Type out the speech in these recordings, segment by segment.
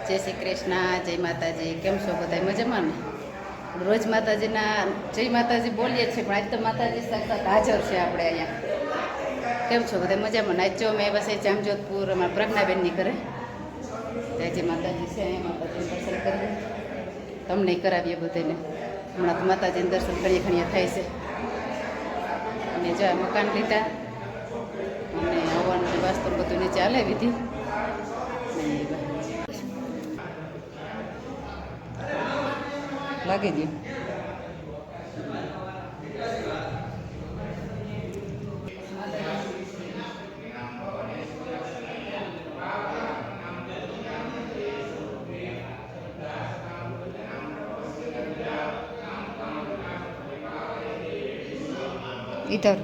જય શ્રી કૃષ્ણ, જય માતાજી. કેમ છો બધા? મજામાં ને? રોજ માતાજીના જય માતાજી બોલીએ છીએ, પણ આજ તો માતાજી સાક્ષાત હાજર છે આપણે અહીંયા. કેમ છો બધા? મજામાં? આજ જો મેં બસ જામજોધપુર અમારા પ્રજ્ઞાબેનની ઘરે જય માતાજી છે, અહીંયા માતાજીને દર્શન કરીએ, તમને કરાવીએ બધાને. હમણાં તો માતાજીને દર્શન ઘણીએ ઘણીએ થાય છે. અને જો મકાન લીધા અને હવાનું વાસ્તુ બધું નીચે હાલે વિધિ. લાગી ગયું. इधर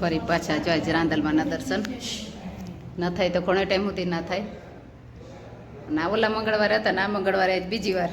ફરી પાછા જો આજ રાંદલમાના દર્શન ન થાય તો ઘણો ટાઈમ સુધી ના થાય. અને ઓલા મંગળવારે હતા ને આ મંગળવારે આજ બીજી વાર.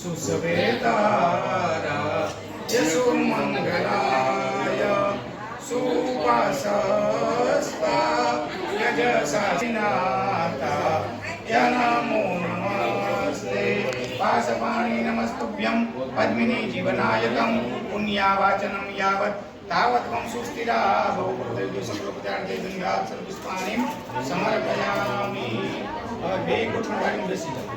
સુસવેતારા યસુ મંગલાય સુવાસસ્તા યજસાસિનાતા યનમો નમસ્તે પાસપાણી નમસ્તુભ્યં પદ્મિની જીવનાયકં પુણ્યાવાચનં યાવત તાવત વં સુસ્થિરા ભવપુત્રેભ્યો સકલોપચાર્થે ગંગાત સર્વપુષ્પાણિ સમર્પયામિ. બે ગોઠણ વાળી બેસી જાઓ.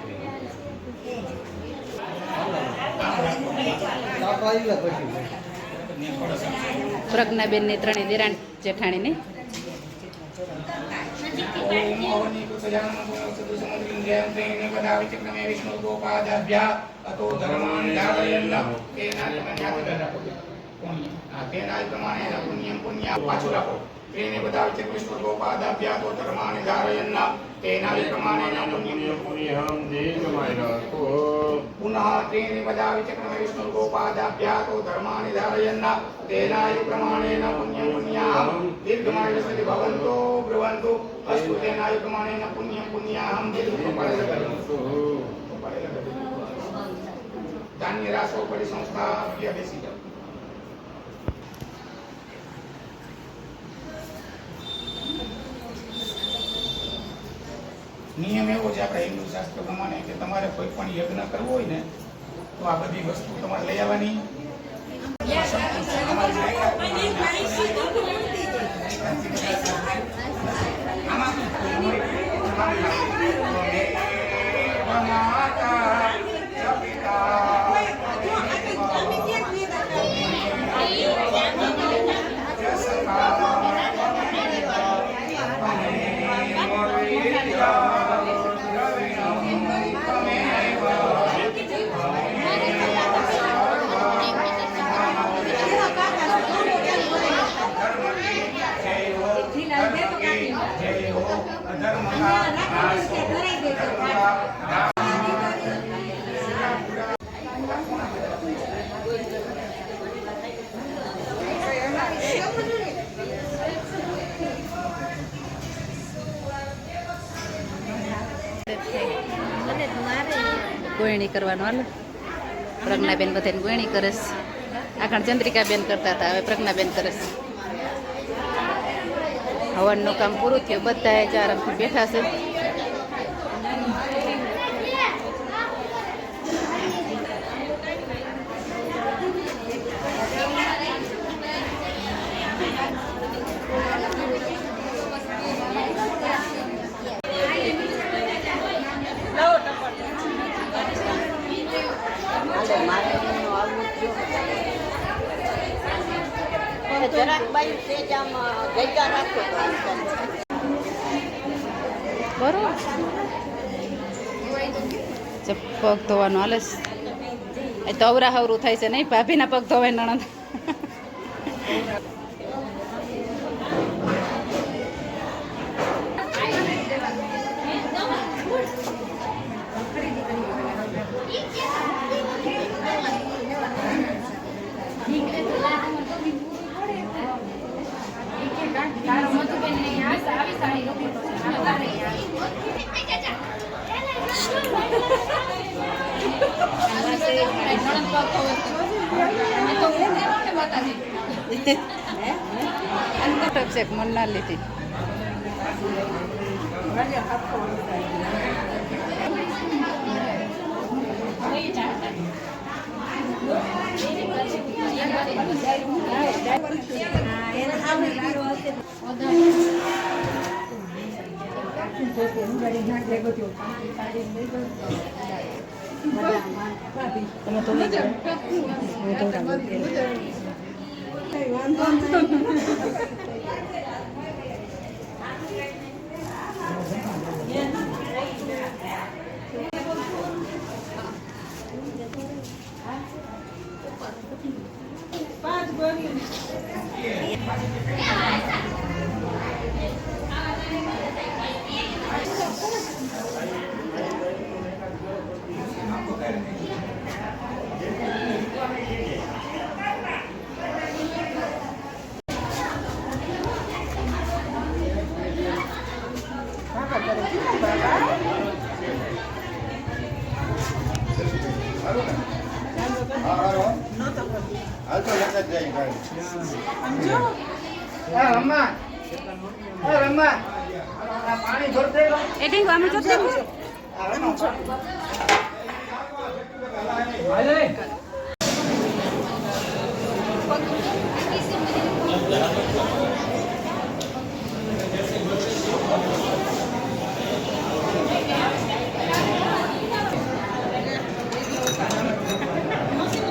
પ્રજ્ઞાબેનની ત્રણેય દેરાણી જેઠાણીની તેને બતાવે છે કૃષ્ણ ગોપાદાભ્યા તો ધર્માને ધારયન્ન તેના પ્રમાણેન પુણ્યમ પુણ્યમ દેવમાય રાખો. પુનઃ તેને બતાવે છે કૃષ્ણ ગોપાદાભ્યા તો ધર્માને ધારયન્ન તેના પ્રમાણેન પુણ્યમ પુણ્યમ દીર્ઘમાય સતિ ભવન્તો બ્રુવન્તો અસ્તુ તેના પ્રમાણેન પુણ્યમ પુણ્યમ દીર્ઘમાય ધાન્ય રાસો પરી સંસ્થા બેસી જાઓ. નિયમ એવો છે આપણે હિન્દુ શાસ્ત્ર પ્રમાણે કે તમારે કોઈ પણ યજ્ઞ કરવો હોય ને તો આ બધી વસ્તુ તમારે લઈ આવવાની. ગોયણી કરવાનું હાલ. પ્રજ્ઞાબેન બધાને ગોયણી કરે છે. આખણ ચંદ્રિકાબેન કરતા હતા, હવે પ્રજ્ઞાબેન કરે છે. હવનનું કામ પૂરું થયું, બધા આરામથી બેઠા છે. જરાક બાયું સેજ આમ જગ્યા રાખો તો બરોબર પગ ધોવાનું હાલે એ તો અવરા હવરું થાય છે નહીં ભાભીના પગ ધોવાય નણંદ મન્ના લીધી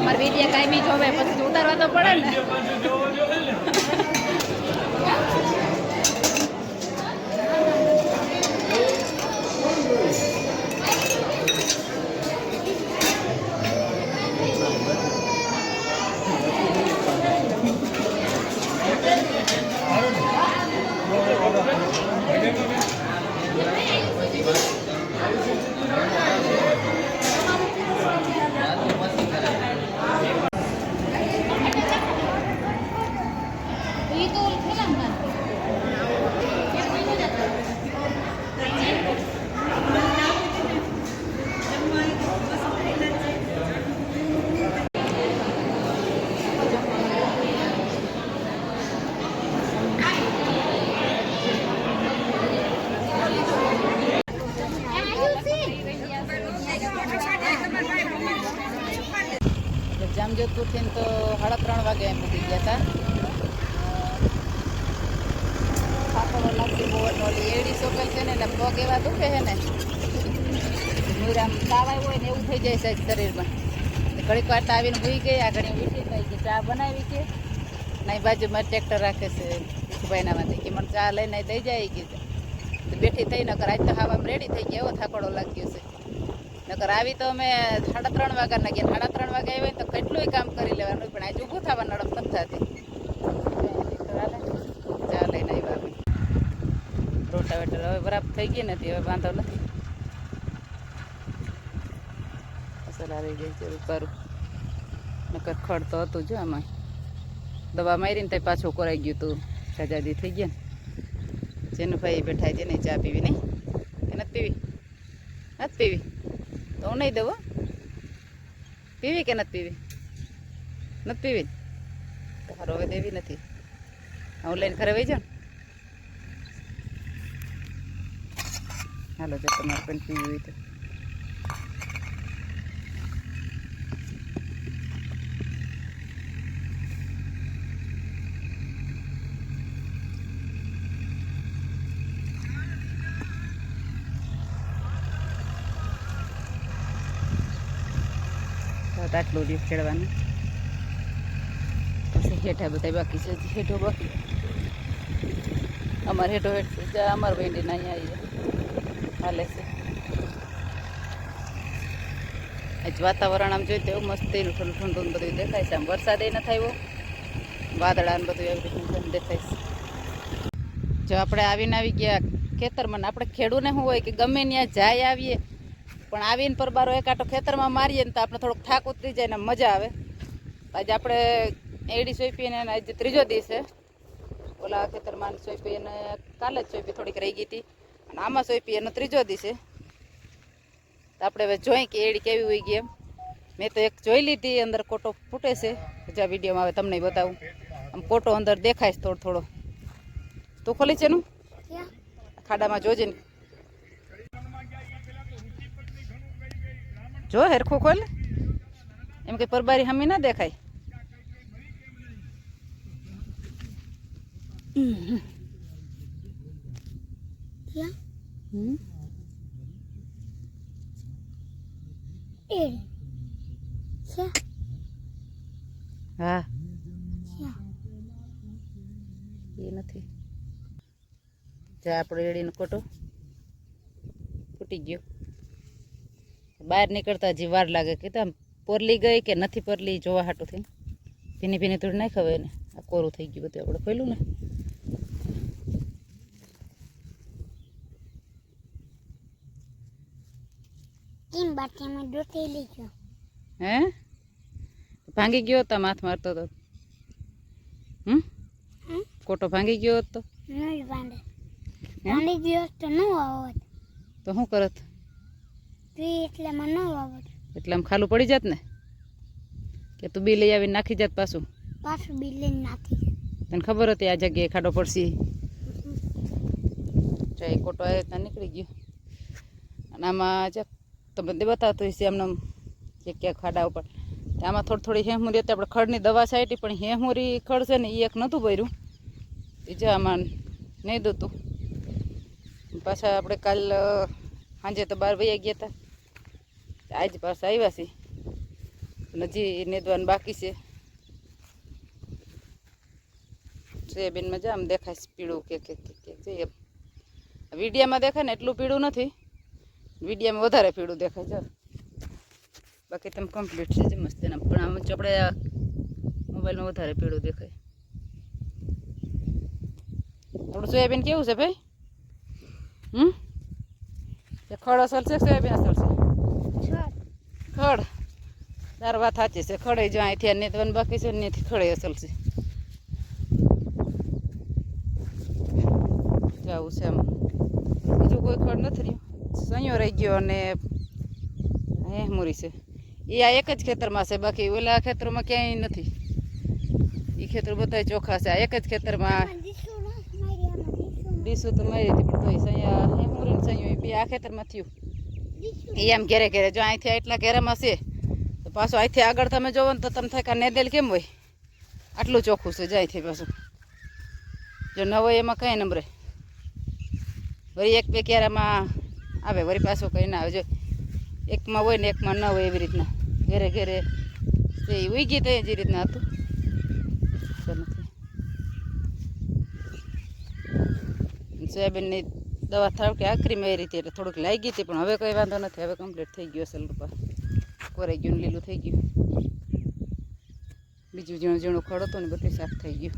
મારે વિડીયો કાંઈ બી જોવે પછી ઉતારવા તો પડે ને જામજોધપુરથી તો 3:30 વાગે એમ ઉઠી ગયા હતા થાકડો લાગતી બહુ ઓલી એડી સોકલ છે ને એટલે પગ એવા દુખે છે ને આમ તાવ આવ્યો હોય ને એવું થઈ જાય છે શરીરમાં ઘડીક વાર આવીને ભૂઈ ગઈ આ ઘણી વીઠી થઈ કે ચા બનાવી કે ના બાજુમાં ટ્રેક્ટર રાખે છે ભાઈનામાંથી કે મને ચા લઈને દઈ જાય કે બેઠી થઈ નકર આજ તો ખાવામાં રેડી થઈ ગયા એવો થાકડો લાગ્યો છે નકર આવી તો અમે 3:30 વાગ્યાના ગયા 3:30 વાગે આવ્યા તો કેટલું કામ કરી લેવાનું પણ આજે ઊભું થવા નડપ નથી થતી ચા લઈને આવ્યા અમે રોટાવેટર હવે બરાબર થઈ ગઈ નથી હવે વાંધો નથી અસલ આવી ગઈ જરૂર કરું નકર ખડ તો હતું જો આમાં દવા મારીને તો પાછું કરાઈ ગયું હતું સજાદી થઈ ગયા ને જેનું ભાઈ બેઠા છે ને ચા પીવી નહીં કે નથી પીવી નથી પીવી તો હું નહીં દઉં પીવી કે નથી પીવી નથી પીવી તો સારું હવે દેવી નથી હું લઈને ઘરે વહી જાઉં હાલો જો તમારે પણ પીવી હોય તો આટલું રીફ ચડવાનું પછી હેઠા બધા બાકી છે હજી હેઠો બાકી અમારે હેઠો હેઠ છે જ્યાં અમારા ભેંડીના અહીંયા આવી હાલે છે આજ વાતાવરણ આમ જોઈ તો એવું મસ્તીનું ઠંડુ ઠંડુ ને બધું દેખાય છે આમ વરસાદ એ નથી આવ્યો વાદળા ને બધું એવી રીતનું દેખાય છે જો આપણે આવીને આવી ગયા ખેતરમાં ને આપણે ખેડૂને શું હોય કે ગમે ત્યાં જાય આવીએ પણ આવીને પરબારો એક આટો ખેતરમાં મારીએ ને તો આપણે થોડોક થાક ઉતરી જાય ને મજા આવે આજે આપણે એડી સોંપી ને આજે ત્રીજો દિવસ છે ઓલા ખેતરમાં સોંપી અને કાલે જ સોંપી થોડીક રહી ગઈ હતી અને આમાં સોંપી એનો ત્રીજો દિવસ છે તો આપણે હવે જોઈ કે એડી કેવી હોઈ ગઈ એમ મેં તો એક જોઈ લીધી અંદર કોટો ફૂટે છે જ્યાં વિડીયોમાં આવે તમને બતાવું આમ કોટો અંદર દેખાય છે થોડો થોડો તું ખોલી છે એનું ખાડામાં જોજે ને જો હેરખું ખોલ એમ કે પરબારી હમી ના દેખાય હા એ નથી જા આપણે એડીનો કોટો ફૂટી ગયો બહાર નીકળતા હજી વાર લાગે કે આમ પોરલી ગઈ કે નથી પરલી જોવા હાટું થઈને ભીની ભીની થોડી નાખ હવે ને આ કોરું થઈ ગયું બધું આપણે ખોલ્યું ને હે ભાંગી ગયો હતો માથ મારતો હતો કોટો ભાંગી ગયો હતો તો શું કરત એટલે આમ ખાલું પડી જાત ને કે તું બી લઈ આવીને નાખી જાત પાછું તને ખબર હતી આ જગ્યાએ ખાડો પડશે ચાઈ કોટો આવે ત્યાં નીકળી ગયો અને આમાં જ તમે બતાવતું હશે એમને ક્યાંક ખાડા ઉપર આમાં થોડી હેમુરી હતી આપણે ખડની દવા છાંટી પણ હેમુરી ખડ છે ને એ એક નહોતું ભર્યું એ જ આમાં નહીં દોતું પાછા આપણે કાલ સાંજે તો બહાર વૈયા ગયા હતા આજ પાછા આવ્યા છે હજી નેદવાનું બાકી છે સોયાબીનમાં જ આમ દેખાય છે પીળું કે જોઈએ વિડીયામાં દેખાય ને એટલું પીળું નથી વિડીયામાં વધારે પીળું દેખાય છે બાકી તમે કમ્પ્લીટ છે જે મસ્ત એના પણ આમ આપણે મોબાઈલમાં વધારે પીળું દેખાય આપણું સોયાબીન કેવું છે ભાઈ ખડ અસર છે સોયાબીન અસર છે ખડ તાર વાત સાચી છે ખડે જો અહીંથી નેતવાનું બાકી છે ને ખડે અસલ છે જવું છે આમ બીજું કોઈ ખડ નથી રહ્યું સંયો રહી ગયો અને હેમુરી છે એ આ એક જ ખેતરમાં છે બાકી ઓલા ખેતરોમાં ક્યાંય નથી એ ખેતર બધા ચોખ્ખા છે આ એક જ ખેતરમાં ડીસું તો મારી હતી પણ તોય સૈયા હેમુરી સંયો બે આ ખેતરમાં થયું એ આમ ઘેરે ઘેરે જો અહીંથી એટલા ઘેરામાં છે તો પાછું અહીંથી આગળ તમે જોવો ને તો તમે થાય કે નેદેલ કેમ હોય આટલું ચોખ્ખું છે જ અહીંથી પાછું જો ન હોય એમાં કંઈ નંબરે વળી એક બે ક્યારામાં આવે વળી પાછું કંઈ ના આવે જો એકમાં હોય ને એકમાં ન હોય એવી રીતના ઘેરે ઘેરે એ ઉગી તો જે રીતના હતું સોયાબીનની દવા થાવ કે આખરી મારી હતી એટલે થોડુંક લાગી હતી પણ હવે કંઈ વાંધો નથી હવે કમ્પ્લીટ થઈ ગયું અસલ રૂપા કોરાઈ ગયું લીલું થઈ ગયું બીજું ઝીણું ઝીણું ખડ હતું ને બધું સાફ થઈ ગયું